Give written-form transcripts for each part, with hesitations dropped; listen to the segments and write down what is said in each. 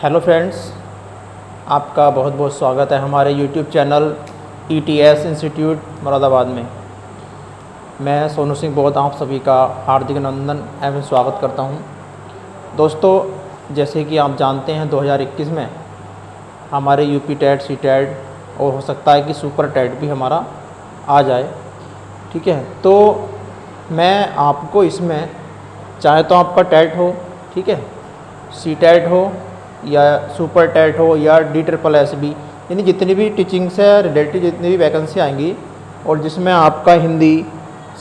Hello friends, आपका बहुत बहुत स्वागत है हमारे YouTube channel ETS institute Moradabad में। मैं सोनू सिंह बहुत आप सभी का हार्दिक अभिनंदन एवं स्वागत करता हूं। दोस्तों, जैसे कि आप जानते हैं 2021 में हमारे यूपी टेट, सी टेट और हो सकता है कि सुपर टेट भी हमारा आ जाए। ठीक है, तो मैं आपको इसमें चाहे तो आपका टेट हो, ठीक है, सी टेट हो या सुपर टेट हो या DSSS, यानी जितनी भी टीचिंग से रिलेटेड जितनी भी वैकेंसी आएंगी और जिसमें आपका हिंदी,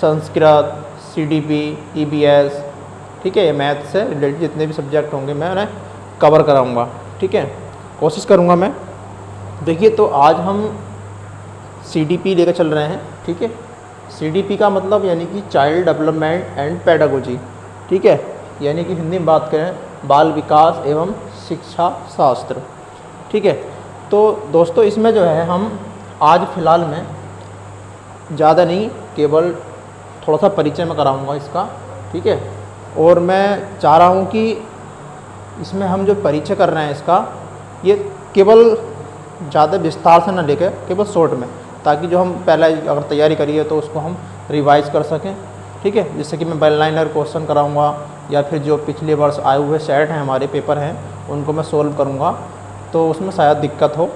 संस्कृत, CDP, EBS, ठीक है, मैथ से रिलेटेड जितने भी सब्जेक्ट होंगे मैं उन्हें कवर कराऊंगा। ठीक है, कोशिश करूंगा मैं। देखिए, तो आज हम CDP लेकर चल रहे हैं। ठीक है, CDP का मतलब यानी कि चाइल्ड डेवलपमेंट एंड पेडागोजी। ठीक है, यानी कि हिंदी में बात करें बाल विकास एवं शिक्षा शास्त्र। ठीक है, तो दोस्तों इसमें जो है हम आज फ़िलहाल में ज़्यादा नहीं, केवल थोड़ा सा परिचय में कराऊंगा इसका। ठीक है, और मैं चाह रहा हूँ कि इसमें हम जो परिचय कर रहे हैं इसका, ये केवल ज़्यादा विस्तार से ना लेकर केवल शॉर्ट में, ताकि जो हम पहले अगर तैयारी करिए तो उसको हम रिवाइज़ कर सकें। ठीक है, जैसे कि मैं वेल लाइनर क्वेश्चन कराऊंगा या फिर जो पिछले वर्ष आए हुए सेट हैं, हमारे पेपर हैं, उनको मैं सोल्व करूंगा। तो उसमें शायद दिक्कत हो,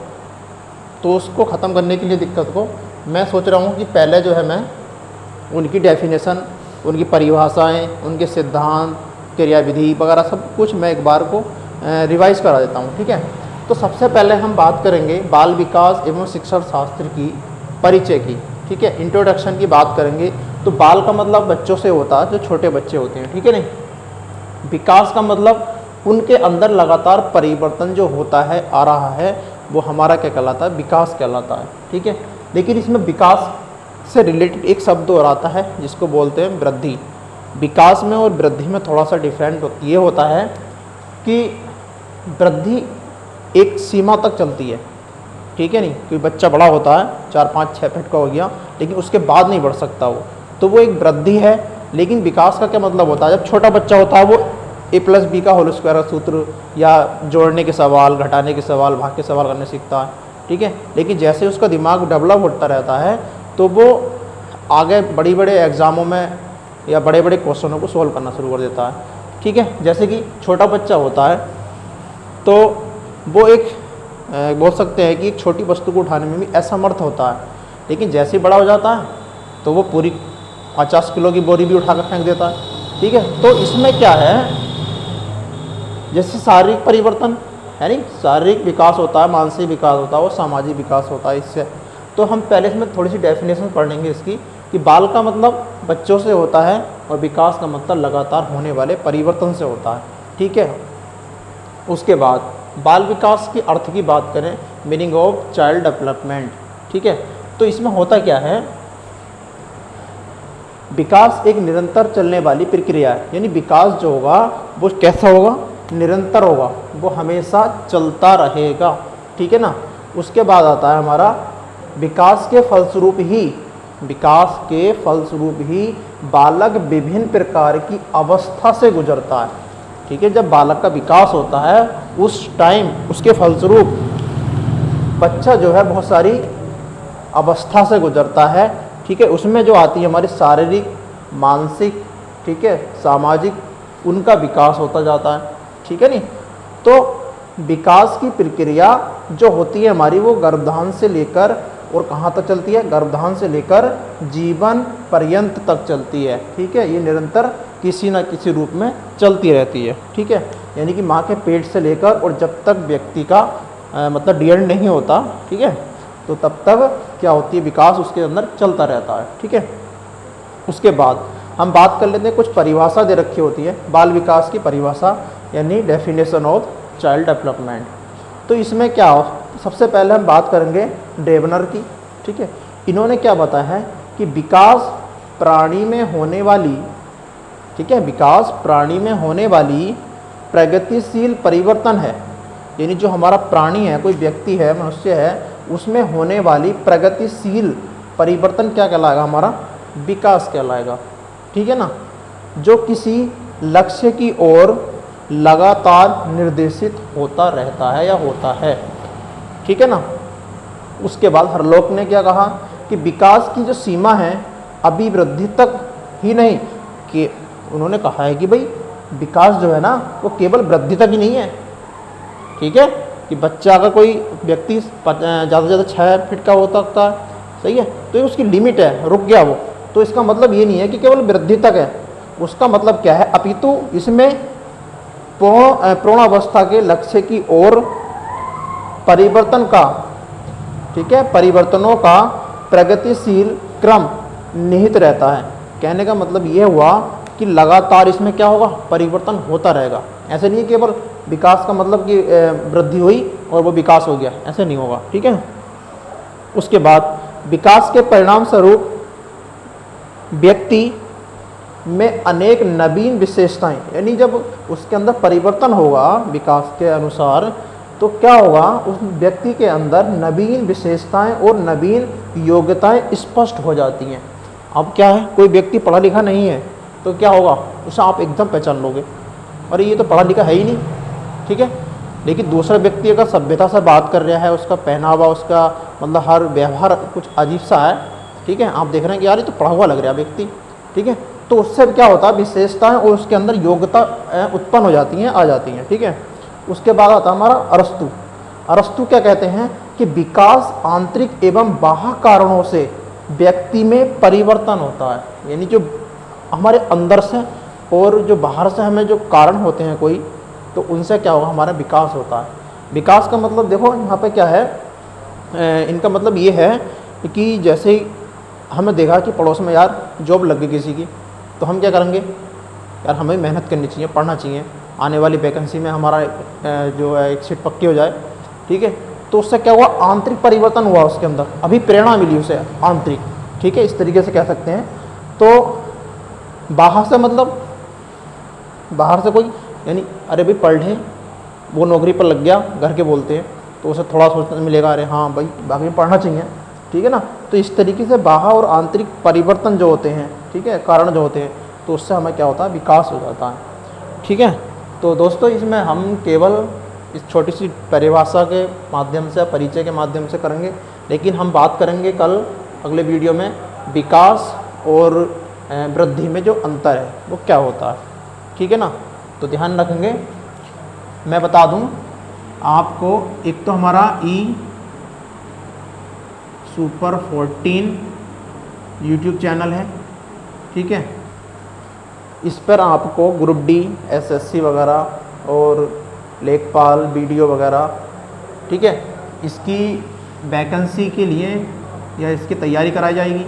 तो उसको ख़त्म करने के लिए दिक्कत को मैं सोच रहा हूँ कि पहले जो है मैं उनकी डेफिनेशन, उनकी परिभाषाएँ, उनके सिद्धांत, क्रियाविधि वगैरह सब कुछ मैं एक बार को रिवाइज़ करा देता हूँ। ठीक है, तो सबसे पहले हम बात करेंगे बाल विकास एवं शिक्षा शास्त्र की परिचय की। ठीक है, इंट्रोडक्शन की बात करेंगे। तो बाल का मतलब बच्चों से होता है, जो छोटे बच्चे होते हैं। ठीक है, नहीं, विकास का मतलब उनके अंदर लगातार परिवर्तन जो होता है, आ रहा है, वो हमारा क्या कहलाता है, विकास कहलाता है। ठीक है, लेकिन इसमें विकास से रिलेटेड एक शब्द और आता है जिसको बोलते हैं वृद्धि। विकास में और वृद्धि में थोड़ा सा डिफरेंट ये होता है कि वृद्धि एक सीमा तक चलती है। ठीक है, नहीं, कोई बच्चा बड़ा होता है, 4, 5, 6 फीट का हो गया, लेकिन उसके बाद नहीं बढ़ सकता वो, तो वो एक वृद्धि है। लेकिन विकास का क्या मतलब होता है, जब छोटा बच्चा होता है वो A+B का होल स्क्वायर सूत्र या जोड़ने के सवाल, घटाने के सवाल, भाग के सवाल करने सीखता है। ठीक है, लेकिन जैसे उसका दिमाग डेवलप होता रहता है तो वो आगे बड़ी बड़े एग्ज़ामों में या बड़े बड़े क्वेश्चनों को सोल्व करना शुरू कर देता है। ठीक है, जैसे कि छोटा बच्चा होता है तो वो एक बोल सकते हैं कि एक छोटी वस्तु को उठाने में भी असमर्थ होता है, लेकिन जैसे ही बड़ा हो जाता है तो वो पूरी 50 किलो की बोरी भी उठाकर फेंक देता है। ठीक है, तो इसमें क्या है, जैसे शारीरिक परिवर्तन है, नहीं, शारीरिक विकास होता है, मानसिक विकास होता है और सामाजिक विकास होता है। इससे तो हम पहले इसमें थोड़ी सी डेफिनेशन पढ़ लेंगे इसकी, कि बाल का मतलब बच्चों से होता है और विकास का मतलब लगातार होने वाले परिवर्तन से होता है। ठीक है, उसके बाद बाल विकास के अर्थ की बात करें, मीनिंग ऑफ चाइल्ड डेवलपमेंट। ठीक है, तो इसमें होता क्या है, विकास एक निरंतर चलने वाली प्रक्रिया है। यानी विकास जो होगा वो कैसा होगा, निरंतर होगा, वो हमेशा चलता रहेगा। ठीक है ना। उसके बाद आता है हमारा विकास के फलस्वरूप ही बालक विभिन्न प्रकार की अवस्था से गुजरता है। ठीक है, जब बालक का विकास होता है उस टाइम उसके फलस्वरूप बच्चा जो है बहुत सारी अवस्था से गुजरता है। ठीक है, उसमें जो आती है हमारी शारीरिक, मानसिक, ठीक है, सामाजिक, उनका विकास होता जाता है। ठीक है, नहीं, तो विकास की प्रक्रिया जो होती है हमारी वो गर्भाधान से लेकर और कहाँ तक चलती है, गर्भाधान से लेकर जीवन पर्यंत तक चलती है। ठीक है, ये निरंतर किसी न किसी रूप में चलती रहती है। ठीक है, यानी कि माँ के पेट से लेकर और जब तक व्यक्ति का मतलब DNA नहीं होता, ठीक है, तो तब तक क्या होती है, विकास उसके अंदर चलता रहता है। ठीक है, उसके बाद हम बात कर लेते हैं, कुछ परिभाषा दे रखी होती है बाल विकास की परिभाषा, यानी डेफिनेशन ऑफ चाइल्ड डेवलपमेंट। तो इसमें क्या हो, सबसे पहले हम बात करेंगे डेवनर की। ठीक है, इन्होंने क्या बताया है कि विकास प्राणी में होने वाली, ठीक है, विकास प्राणी में होने वाली प्रगतिशील परिवर्तन है। यानी जो हमारा प्राणी है, कोई व्यक्ति है, मनुष्य है, उसमें होने वाली प्रगतिशील परिवर्तन क्या कहलाएगा, हमारा विकास कहलाएगा। ठीक है ना, जो किसी लक्ष्य की ओर लगातार निर्देशित होता रहता है या होता है। ठीक है ना। उसके बाद हरलोक ने क्या कहा कि विकास की जो सीमा है अभिवृद्धि तक ही नहीं, कि उन्होंने कहा है कि भाई विकास जो है ना वो केवल वृद्धि तक ही नहीं है। ठीक है, कि बच्चा अगर कोई व्यक्ति ज़्यादा से ज़्यादा 6 फीट का हो सकता है, सही है, तो ये उसकी लिमिट है, रुक गया वो, तो इसका मतलब ये नहीं है कि केवल वृद्धि तक है। उसका मतलब क्या है, अपितु इसमें पूर्णावस्था के लक्ष्य की ओर परिवर्तन का, ठीक है, परिवर्तनों का प्रगतिशील क्रम निहित रहता है। कहने का मतलब ये हुआ कि लगातार इसमें क्या होगा, परिवर्तन होता रहेगा। ऐसे नहीं है केवल विकास का मतलब कि वृद्धि हुई और वो विकास हो गया, ऐसे नहीं होगा। ठीक है। उसके बाद विकास के परिणाम स्वरूप व्यक्ति में अनेक नवीन विशेषताएं, यानी जब उसके अंदर परिवर्तन होगा विकास के अनुसार, तो क्या होगा, उस व्यक्ति के अंदर नवीन विशेषताएं और नवीन योग्यताएं स्पष्ट हो जाती हैं। अब क्या है, कोई व्यक्ति पढ़ा लिखा नहीं है तो क्या होगा, उसे आप एकदम पहचान लोगे, अरे ये तो पढ़ा लिखा है ही नहीं। ठीक है। लेकिन दूसरा व्यक्ति अगर सभ्यता से बात कर रहा है, उसका पहनावा, उसका मतलब हर व्यवहार कुछ अजीब सा है, ठीक है, आप देख रहे हैं कि यार ये तो पढ़ा हुआ लग रहा है व्यक्ति, ठीक है, तो उससे क्या होता है, विशेषताएं और उसके अंदर योग्यता उत्पन्न हो जाती हैं, आ जाती हैं। ठीक है। उसके बाद आता है हमारा अरस्तु। अरस्तु क्या कहते हैं कि विकास आंतरिक एवं बाह्य कारणों से व्यक्ति में परिवर्तन होता है, यानी जो हमारे अंदर से और जो बाहर से हमें जो कारण होते हैं कोई, तो उनसे क्या होगा, हमारा विकास होता है। विकास का मतलब देखो यहाँ पे क्या है, इनका मतलब ये है कि जैसे ही हमें देखा कि पड़ोस में यार जॉब लग गई किसी की, तो हम क्या करेंगे, यार हमें मेहनत करनी चाहिए, पढ़ना चाहिए, आने वाली वैकेंसी में हमारा जो है एक सीट पक्की हो जाए। ठीक है। तो उससे क्या हुआ, आंतरिक परिवर्तन हुआ उसके अंदर, अभी प्रेरणा मिली उसे आंतरिक। ठीक है, इस तरीके से कह सकते हैं। तो बाहर से मतलब बाहर से कोई, यानी अरे भाई पढ़ ले, वो नौकरी पर लग गया, घर के बोलते हैं, तो उसे थोड़ा सोचने मिलेगा, अरे हाँ भाई बाकी पढ़ना चाहिए। ठीक है ना। तो इस तरीके से बाह्य और आंतरिक परिवर्तन जो होते हैं, ठीक है, कारण जो होते हैं, तो उससे हमें क्या होता है, विकास हो जाता है। ठीक है। तो दोस्तों इसमें हम केवल इस छोटी सी परिभाषा के माध्यम से, परिचय के माध्यम से करेंगे, लेकिन हम बात करेंगे कल अगले वीडियो में विकास और वृद्धि में जो अंतर है वो क्या होता है। ठीक है ना। तो ध्यान रखेंगे। मैं बता दूं आपको, एक तो हमारा सुपर 14 यूट्यूब चैनल है। ठीक है। इस पर आपको ग्रुप डी, एसएससी वगैरह और लेखपाल वीडियो वगैरह, ठीक है, इसकी वैकेंसी के लिए या इसकी तैयारी कराई जाएगी।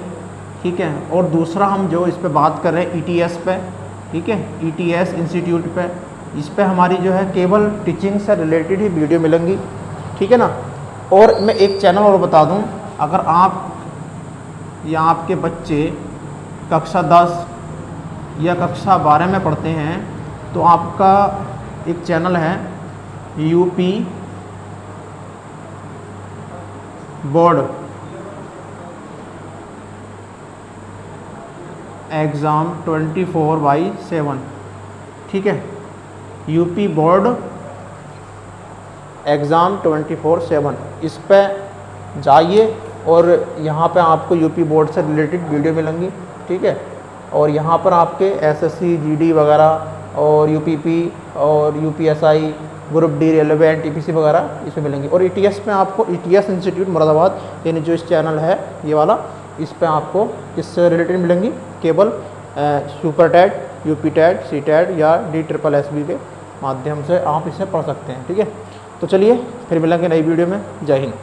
ठीक है। और दूसरा हम जो इस पे बात कर रहे हैं ईटीएस पे, ठीक है, ईटीएस इंस्टीट्यूट पे, इस पे हमारी जो है केवल टीचिंग से रिलेटेड ही वीडियो मिलेंगी। ठीक है ना। और मैं एक चैनल और बता दूं, अगर आप या आपके बच्चे कक्षा 10 या कक्षा 12 में पढ़ते हैं, तो आपका एक चैनल है यूपी बोर्ड एग्ज़ाम 24/7। ठीक है। यूपी बोर्ड एग्ज़ाम 24/7, इस पे जाइए और यहाँ पे आपको यूपी बोर्ड से रिलेटेड वीडियो मिलेंगी। ठीक है। और यहाँ पर आपके एसएससी, जीडी वगैरह और यूपीपी और UPSI, group D, railway, NTPC वगैरह इसमें मिलेंगी। और ईटीएस में आपको ईटीएस इंस्टीट्यूट मुरादाबाद, यानी जो इस चैनल है ये वाला, इस पे आपको किससे रिलेटेड मिलेंगी, केवल सुपर टैट, यूपी टैट, सी टैट या DSSB के माध्यम से आप इसे पढ़ सकते हैं। ठीक है। तो चलिए फिर मिलेंगे नई वीडियो में। जय हिंद।